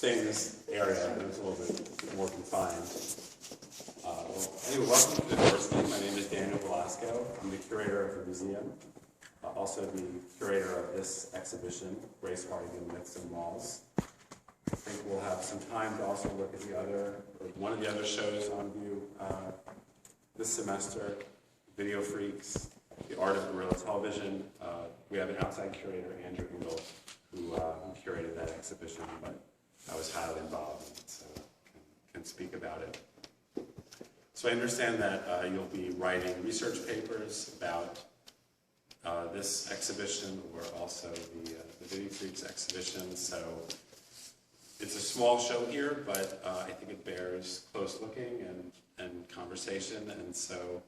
stay in this area, but it's a little bit more confined. Anyway, welcome to the Diversity. My name is Daniel Velasco. I'm the curator of the museum, also the curator of this exhibition, Grace Hartigan, Myths and Walls. I think we'll have some time to also look at one of the other shows on view this semester, Video Freaks, The Art of Guerrilla Television. We have an outside curator, Andrew Engel, who curated that exhibition, but I was highly involved in it, so can speak about it. So I understand that you'll be writing research papers about this exhibition, or also the Video Freaks exhibition. So it's a small show here, but I think it bears close looking and conversation. And so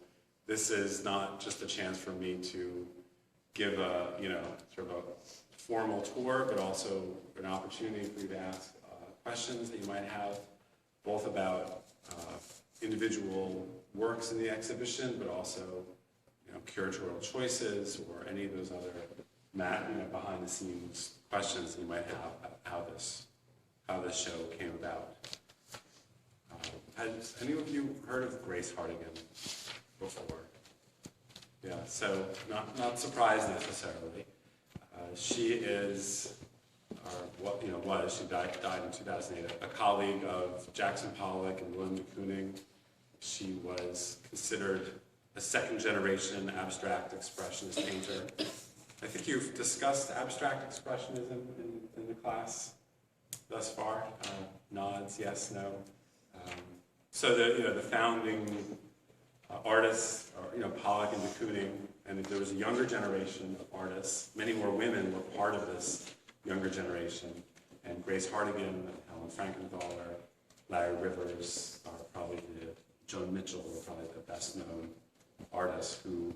this is not just a chance for me to give a sort of a formal tour, but also an opportunity for you to ask questions that you might have, both about individual works in the exhibition, but also curatorial choices or any of those other behind the scenes questions that you might have about how this show came about. Has any of you heard of Grace Hartigan before? Yeah, so not surprised necessarily. She is, she died in 2008, a colleague of Jackson Pollock and William de Kooning. She was considered a second-generation abstract expressionist painter. I think you've discussed abstract expressionism in the class thus far. Nods, yes, no. So the founding artists are Pollock and de Kooning, and there was a younger generation of artists. Many more women were part of this younger generation, and Grace Hartigan, Helen Frankenthaler, Larry Rivers are probably Joan Mitchell were probably the best known artists who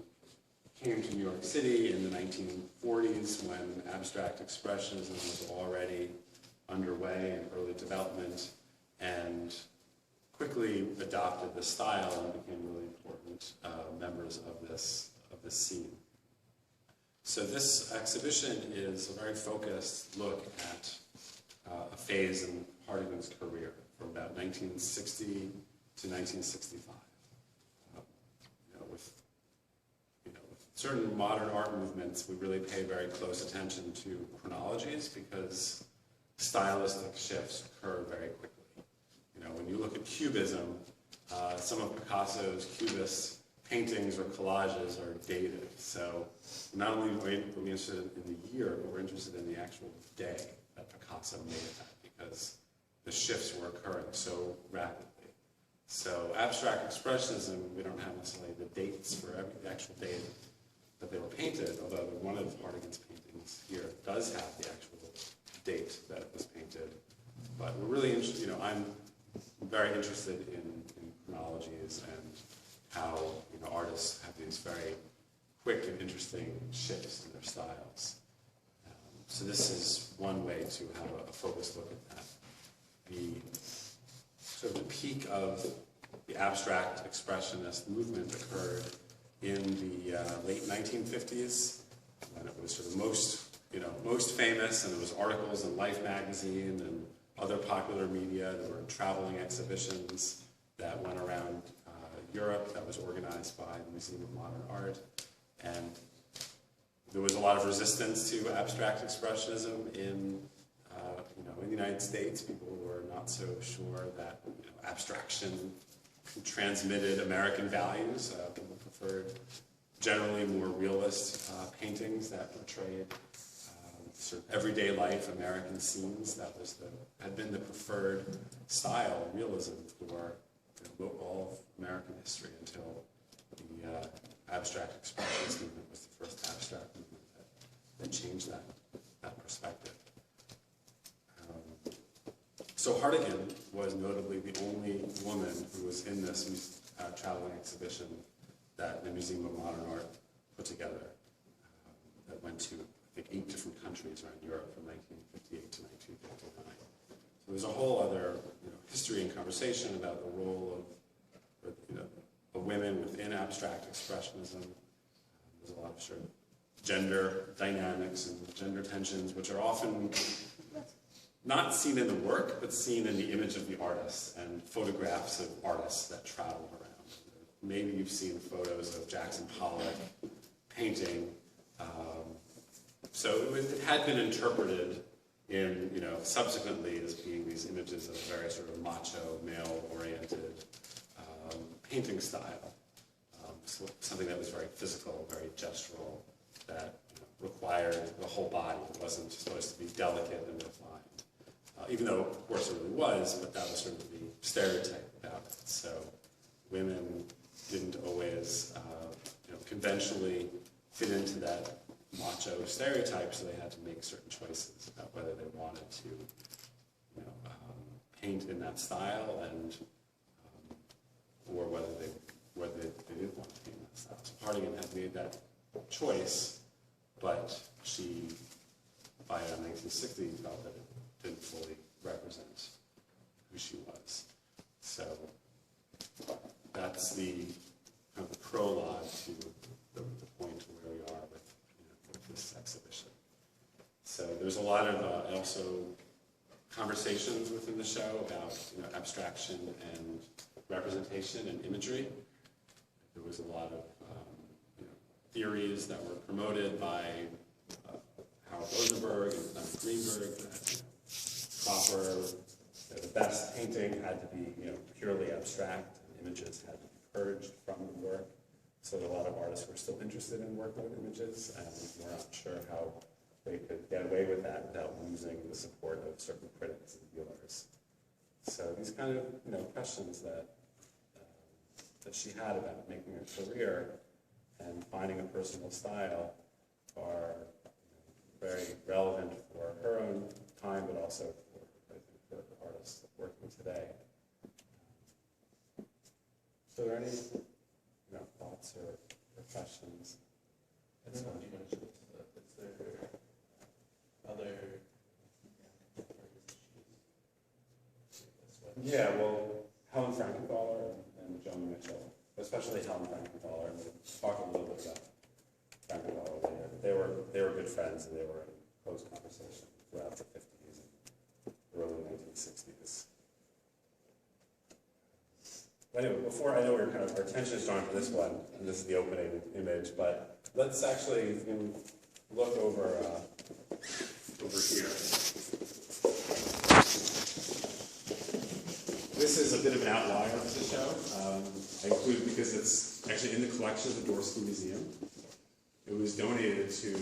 came to New York City in the 1940s when abstract expressionism was already underway in early development, and quickly adopted the style and became really important members of this scene. So this exhibition is a very focused look at a phase in Hartigan's career from about 1960 to 1965. With certain modern art movements, we really pay very close attention to chronologies because stylistic shifts occur very quickly. When you look at Cubism, some of Picasso's Cubist paintings or collages are dated. So not only are we interested in the year, but we're interested in the actual day that Picasso made that, because the shifts were occurring so rapidly. So abstract expressionism, we don't have necessarily the dates for every actual date that they were painted, although one of Hartigan's paintings here does have the actual date that it was painted. But we're really interested, I'm very interested in chronologies and how artists have these very quick and interesting shifts in their styles. So this is one way to have a focused look at that. The peak of the abstract expressionist movement occurred in the late 1950s, when it was sort of most famous, and there was articles in Life magazine and other popular media. There were traveling exhibitions that went around Europe that was organized by the Museum of Modern Art, and there was a lot of resistance to abstract expressionism in the United States. People were not so sure that abstraction transmitted American values. People preferred generally more realist paintings that portrayed sort of everyday life, American scenes. That had been the preferred style, realism, for all of American history until the abstract expressionist movement was the first abstract movement that changed that perspective. So Hartigan was notably the only woman who was in this traveling exhibition that the Museum of Modern Art put together that went to, I think, 8 different countries around Europe from 1958 to 1959. So there's a whole other history and conversation about the role of women within abstract expressionism. There's a lot of sort of gender dynamics and gender tensions, which are often not seen in the work, but seen in the image of the artist and photographs of artists that travel around. Maybe you've seen photos of Jackson Pollock painting. So it had been interpreted in, subsequently as being these images of a very sort of macho, male-oriented painting style. So something that was very physical, very gestural, that required the whole body. It wasn't supposed to be delicate and refined. Even though, of course, it really was, but that was sort of the stereotype about it. So women didn't always, conventionally fit into that macho stereotype, so they had to make certain choices about whether they wanted to, paint in that style, and or whether they didn't want to paint in that style. So Hartigan had made that choice, but she, by 1960, felt that it didn't fully represent who she was. So that's the kind of the prologue to the point where we are with this exhibition. So there's a lot of also conversations within the show about abstraction and representation and imagery. There was a lot of theories that were promoted by Howard Rosenberg and Clement Greenberg that proper, the best painting had to be purely abstract, and images had to be purged from the work. So a lot of artists were still interested in working with images, and were not sure how they could get away with that without losing the support of certain critics and viewers. So these kind of questions that she had about making a career and finding a personal style are very relevant for her own time, but also for artists working today. So are there any thoughts or questions? Is there other Yeah, well, Helen Frankenthaler and Joan Mitchell, especially Helen Frankenthaler, and we'll talk a little bit about Frankenthaler later. They were good friends, and they were in close conversation throughout the 50s and early 1960s. But anyway, before, I know our attention is drawn to this one, and this is the opening image, but let's actually look over here. This is a bit of an outlier of the show. I include because it's actually in the collection of the Dworsky Museum. It was donated to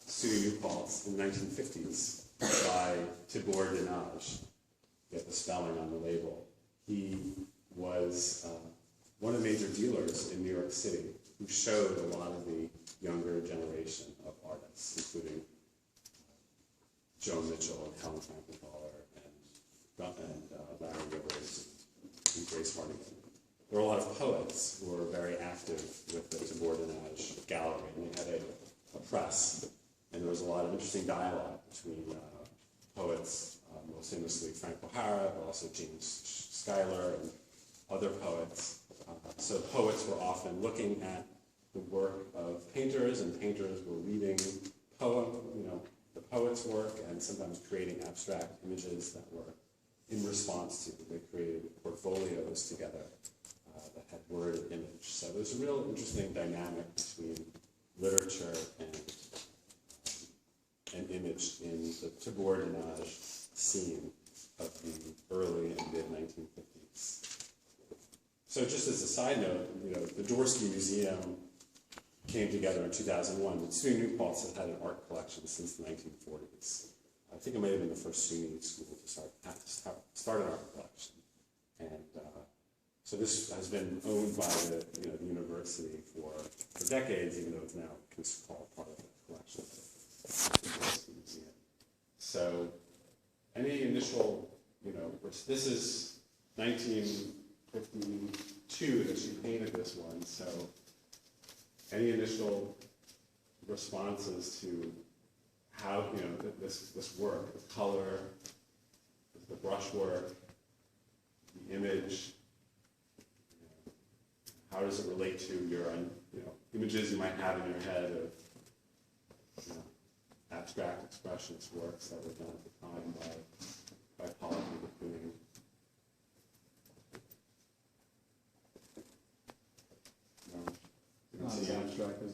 Stu Newpaltz in the 1950s by Tibor Dinaj. You get the spelling on the label. He was one of the major dealers in New York City who showed a lot of the younger generation of artists, including Joan Mitchell and Helen Frankenthaler and Larry Rivers and Grace Hartigan. There were a lot of poets who were very active with the Tibor Dinaj gallery, and they had a press, and there was a lot of interesting dialogue between poets, most famously Frank O'Hara, but also James Schuyler and other poets. So poets were often looking at the work of painters, and painters were reading the poet's work, and sometimes creating abstract images that were in response to. They created portfolios together that had word and image. So there's a real interesting dynamic between literature and image in the Tibor Dinaj scene of the early and mid-1950s. So just as a side note, the Dworsky Museum came together in 2001. But Stu Newpaltz had had an art collection since the 1940s. I think it may have been the first SUNY school to start an art collection. And so this has been owned by the university for decades, even though it's now called part of the collection of the Dworsky Museum. So any initial, this is 1952 that she painted this one, so any initial responses to how, this work, the color, the brushwork, the image, how does it relate to your, images you might have in your head of, abstract expressionist works that were done at the time by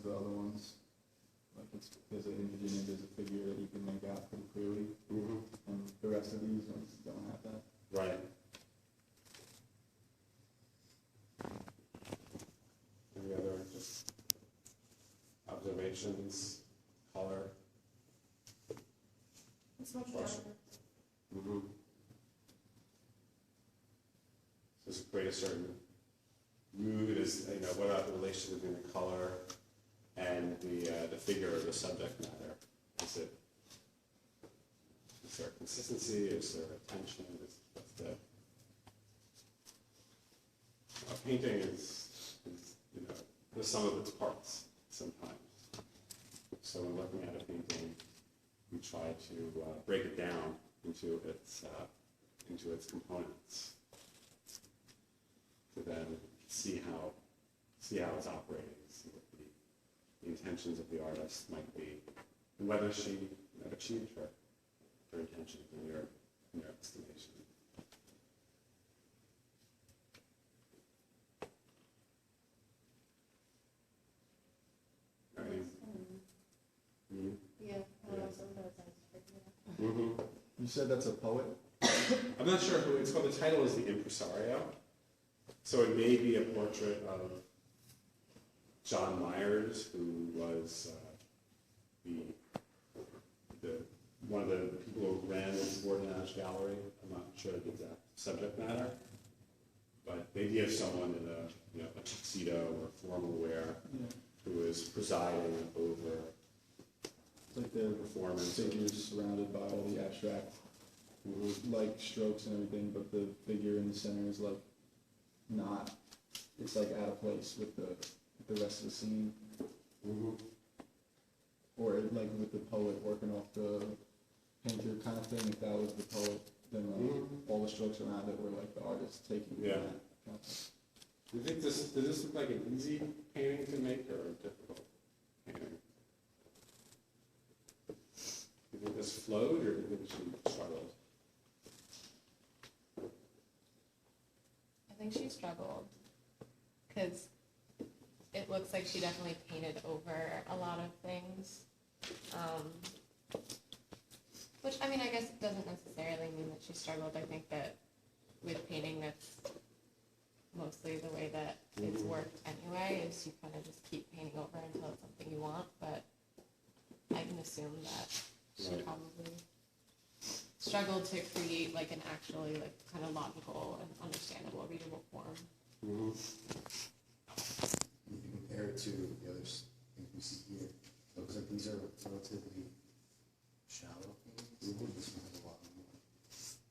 the other ones. Like there's an image and there's a figure that you can make out pretty clearly, and the rest of these ones don't have that. Right. Any other just observations, color? It's much Question. darker. Mm-hmm. Does it create a certain mood? Is, you know, what about the relation between the color and the figure or the subject matter? Is there consistency? Is there tension? What's the a painting is, you know, the sum of its parts sometimes. So when looking at a painting, we try to break it down into its components to then see how it's operating, see what the intentions of the artist might be, and whether she achieved her intentions in your estimation. Yeah, sometimes I You said that's a poet? I'm not sure who, it's called, the title is The Impresario. So it may be a portrait of John Myers, who was one of the people who ran the Bourdieu's gallery. I'm not sure the exact subject matter, but the idea of someone in a tuxedo or formal wear who is presiding over Like the performance. figures surrounded by all the abstract, like strokes and everything, but the figure in the center is like not. It's like out of place with the rest of the scene, or like with the poet working off the painter kind of thing. If that was the poet, then like all the strokes around it were like the artist taking that kind of thing. Do you think does this look like an easy painting to make or a difficult painting? Do you think this flowed or do you think she struggled? I think she struggled because it looks like she definitely painted over a lot of things. Which, I mean, I guess it doesn't necessarily mean that she struggled. I think that with painting, that's mostly the way that it's worked anyway, is you kind of just keep painting over until it's something you want, but I can assume that she probably struggled to create like an actually like kind of logical and understandable, readable form. You can compare it to the other things we see here. It looks like these are relatively shallow paintings. This one has a lot more.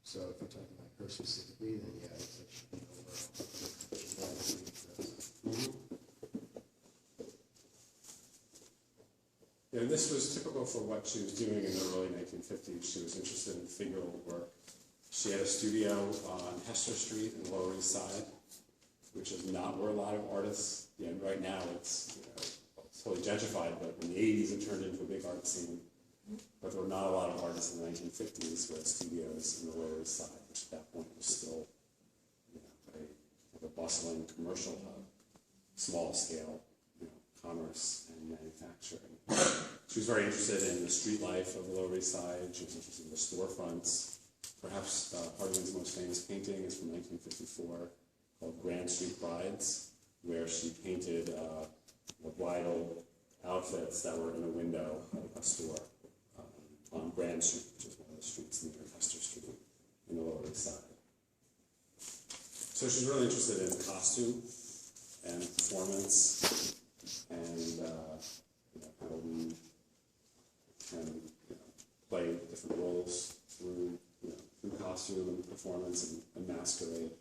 So if you're talking about her specifically, then yeah, it's like an overall. Yeah, and this was typical for what she was doing in the early 1950s. She was interested in figural work. She had a studio on Hester Street in the Lower East Side, which is not where a lot of artists, right now it's, it's totally gentrified, but in the 80s it turned into a big art scene. But there were not a lot of artists in the 1950s who had studios in the Lower East Side, which at that point was still a bustling commercial hub, small scale commerce and manufacturing. She was very interested in the street life of the Lower East Side. She was interested in the storefronts. Perhaps Hartigan's most famous painting is from 1954 called Grand Street Brides, where she painted bridal outfits that were in a window of a store on Grand Street, which is one of the streets near Hester Street in the Lower East Side. So she's really interested in costume and performance and how we can play different roles through costume and performance and masquerade.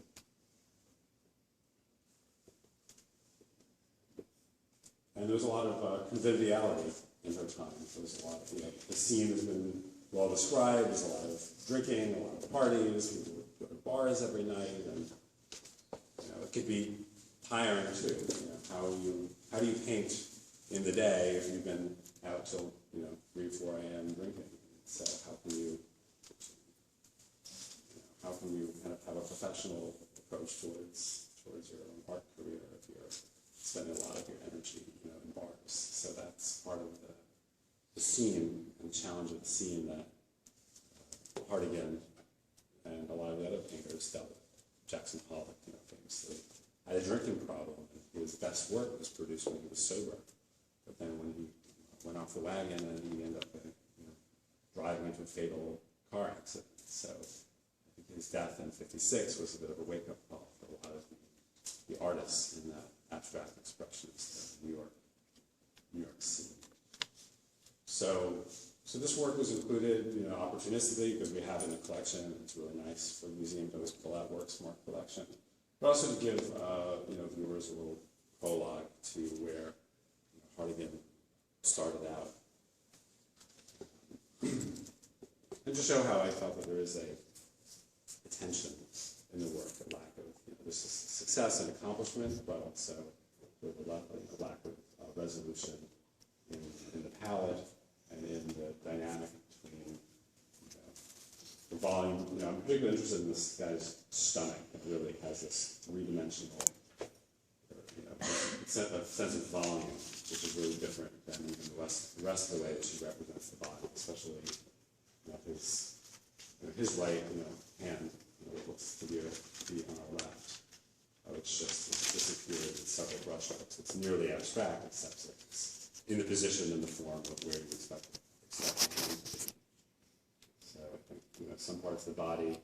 And there's a lot of conviviality in her time. There's a lot of, the scene has been well described. There's a lot of drinking, a lot of parties. People would go to bars every night, and it could be tiring too. How do you paint in the day if you've been out till 3, 4 a.m. drinking? So how can you kind of have a professional approach towards your own art career if you're spending a lot of your energy in bars? So Hartigan and a lot of the other painters dealt with. Jackson Pollock, famously had a drinking problem, and his best work was produced when he was sober. But then when he went off the wagon, and he ended up driving into a fatal car accident. So I think his death in '56 was a bit of a wake-up call for a lot of the artists in that abstract expressionist New York scene. So this work was included, opportunistically because we have it in the collection. It's really nice for the museum to always pull out works from our collection, but also to give viewers a little prologue to where Hartigan started out, and to show how I felt that there is a tension in the work, a lack of there's success and accomplishment, but also sort of a lack of resolution in the palette and in the dynamic between the volume. I'm particularly interested in this guy's stomach. It really has this three-dimensional sense of volume, which is really different than even the rest of the way that she represents the body, especially his right hand looks to be on our left, which just disappeared in several brushstrokes. It's nearly abstract, except that it's in the position and the form of where you expect the hand to be. So I think some parts of the body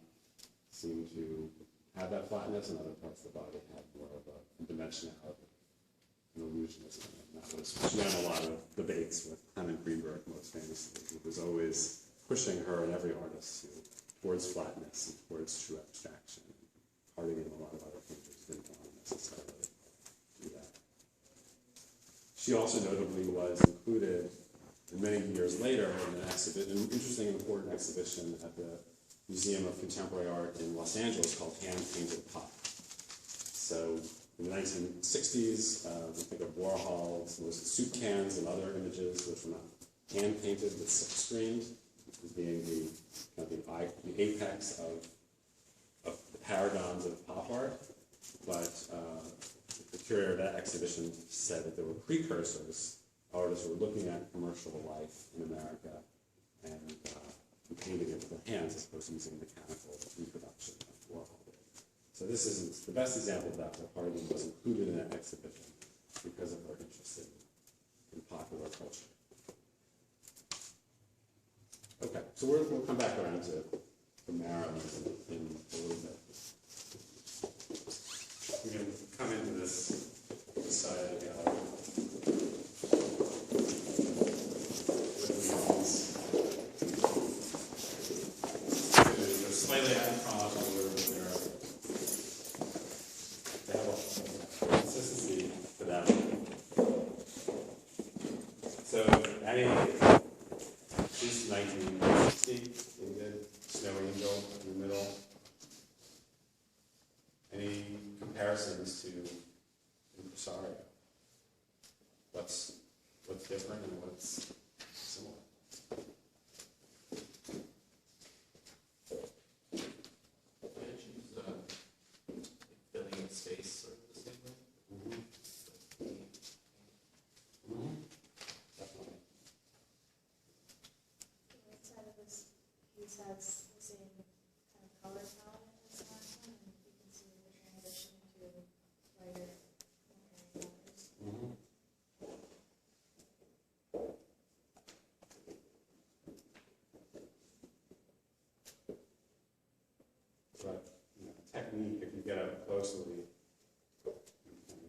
seem to have that flatness, and other parts of the body have more of a dimensionality, an illusionism. And that was, she had a lot of debates with Clement Greenberg, most famously, who was always pushing her and every artist towards flatness and towards true abstraction. Hartigan and a lot of other painters didn't want to necessarily do that. She also notably was included many years later in an interesting and important exhibition at the Museum of Contemporary Art in Los Angeles called Hand Painted Pop. So in the 1960s, we think of Warhol's most soup cans and other images which were not hand painted but silk screened, as being the apex of the paragons of pop art. But the curator of that exhibition said that there were precursors, artists who were looking at commercial life in America and painting it with their hands as opposed to using mechanical reproduction of Warhol did. So this isn't the best example of that, but Hartigan was included in that exhibition because of her interest in popular culture. Okay, so we'll come back around to Maryland in a little bit. We can come into this side of the gallery. They're slightly out in front of where they have a consistency to them. So, she's 1960, David, Snow Angel in the middle. Any comparisons to Impresario? What's different and what's similar? Filling in space sort of the same way. Definitely. The right side of this piece has the same kind of color palette as the last one, and you can see the transition to lighter, more airy colors. But technique, if you get up closely, you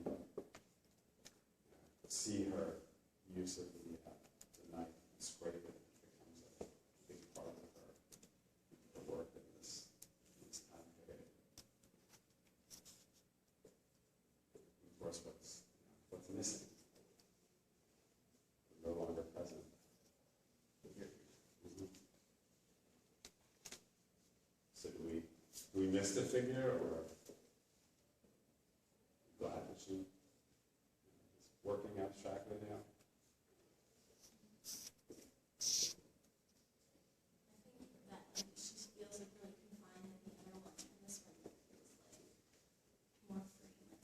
can see her use of the knife and scrape it. It becomes a big part of her work in this time period. Of course, what's missing? No longer present. So do we miss the figure, or glad that she is working abstractly now? I think that she feels like really confined in the other one, and this one feels like more free and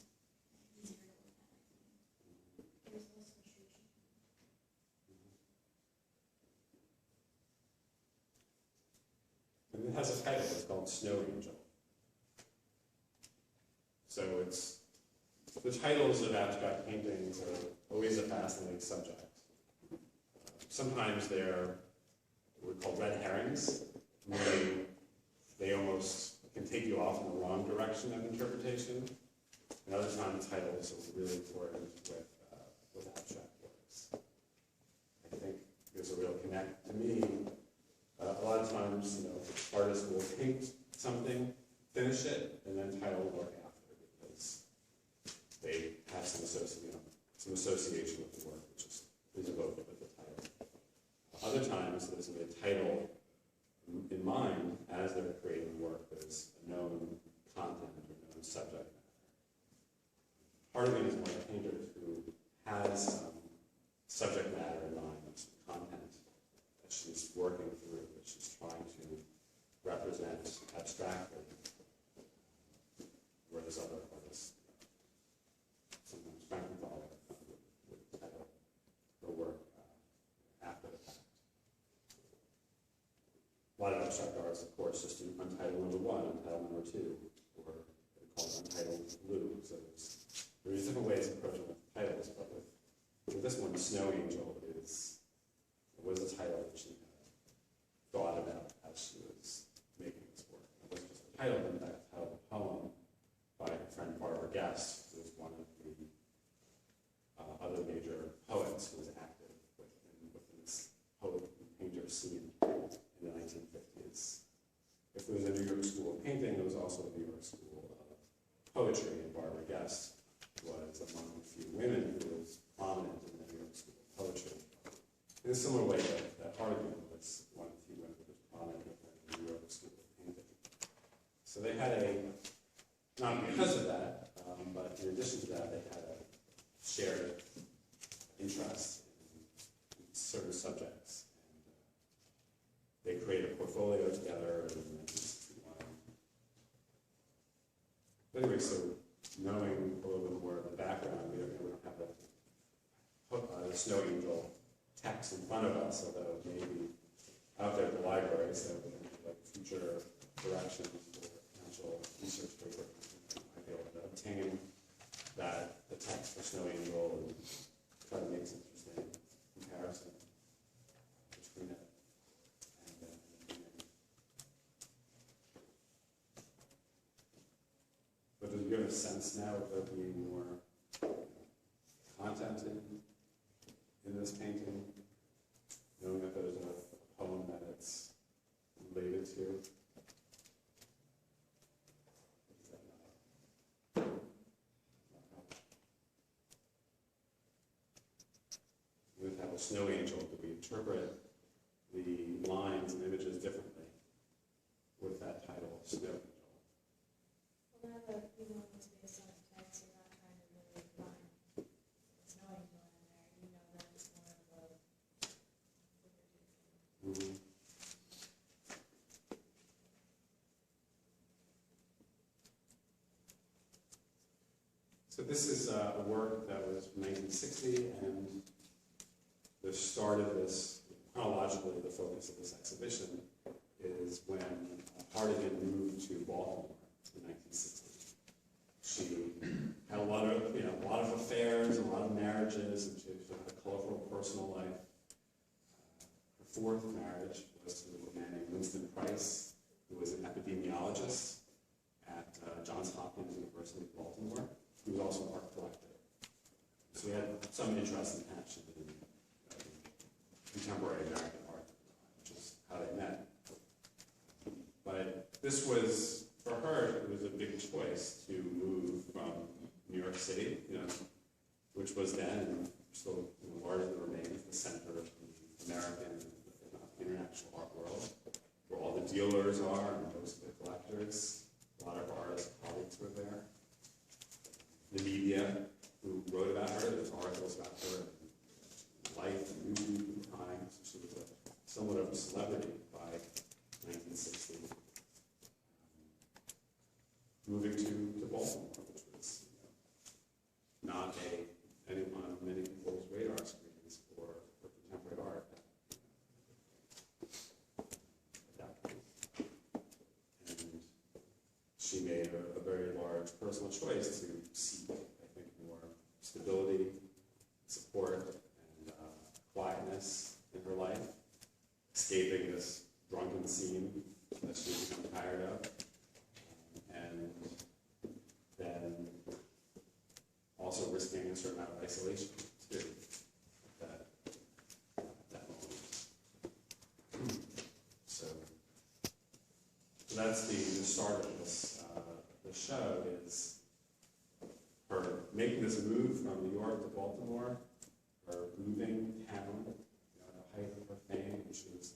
easier to look at. There's less restriction. And has a title, it's called Snow Angel. So it's, the titles of abstract paintings are always a fascinating subject. Sometimes they're what we call red herrings, meaning they almost can take you off in the wrong direction of interpretation. And other times titles are really important with abstract works. I think there's a real connect to me. A lot of times, artists will paint something, finish it, and then title the work after because they have some association with the work, which is evoked with the title. Other times, there's a title in mind as they're creating work. There's a known content or known subject matter. Hartigan is one of the painters who has some subject matter in mind, some content that she's working through, that she's trying to represent abstractly, whereas other artists sometimes Frankenthal would title her work after the fact. A lot of abstract artists, of course, just do untitled number 1, untitled number 2, or they call it untitled blue. So there's different ways of approaching with titles, but with this one, Snow Angel was a title that she thought about as she was making this work. It wasn't just a title, but in fact, a title of a poem by her friend Barbara Guest, who was one of the other major poets who was active within this poet and painter scene in the 1950s. If there was a New York School of Painting, there was also a New York School of Poetry, and Barbara Guest was among the few women who was prominent in the New York School of Poetry. In a similar way that Hartigan was one of the few women who was prominent in the New York School of Painting. So they had not because of that, but in addition to that, they had a shared interest in certain subjects. And they created a portfolio together in 1961. But anyway, so knowing a little bit more of the background, we don't have the Snow Angel text in front of us, although it may be out there at the library, so we can have like future directions for potential research paper. I might be able to obtain the text for Snow Angel and try to make some interesting comparison between it and the painting. But do you have a sense now of there being more content in this painting? Knowing that there's a poem that it's related to? With how a Snow Angel, do we interpret the lines and images differently with that title, Snow Angel? Well, now that you know it's based on a text, you're not trying to really find Snow Angel in there. You know that it's more of a figurative. Mm-hmm. So this is a work that was from 1960, and the start of this, chronologically, the focus of this exhibition is when Hartigan moved to Baltimore in 1960. She had a lot of affairs, a lot of marriages, and she had a colorful personal life. Her fourth marriage was to a man named Winston Price, who was an epidemiologist at Johns Hopkins University of Baltimore. He was also an art collector. So we had some interest and passion in contemporary American art, which is how they met. But this was, for her, it was a big choice to move from New York City, which was then, and still largely remains, the center of the American, if not international art world, where all the dealers are and most of the collectors. A lot of artists, colleagues were there. The media, who wrote about her, there's articles about her in Life and Newsweek and Times. She was somewhat of a celebrity by 1960. Moving to Baltimore, which was not anyone on many people's radar screens for contemporary art. she made a very large personal choice to seek, I think, more stability, support, and quietness in her life, escaping this drunken scene that she had become tired of, and then also risking a certain amount of isolation too at that moment. So that's the start of this the show is her making this move from New York to Baltimore, her moving town, at the height of her fame, and she was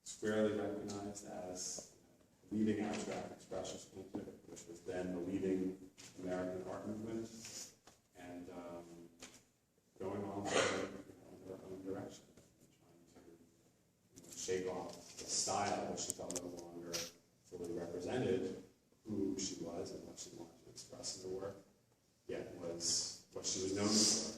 squarely recognized as leading abstract expressionist painter, which was then the leading American art movement, and going on in her own direction, trying to shake off the style that she felt no longer fully represented who she was and what she wanted to express in her work, yet was what she was known for.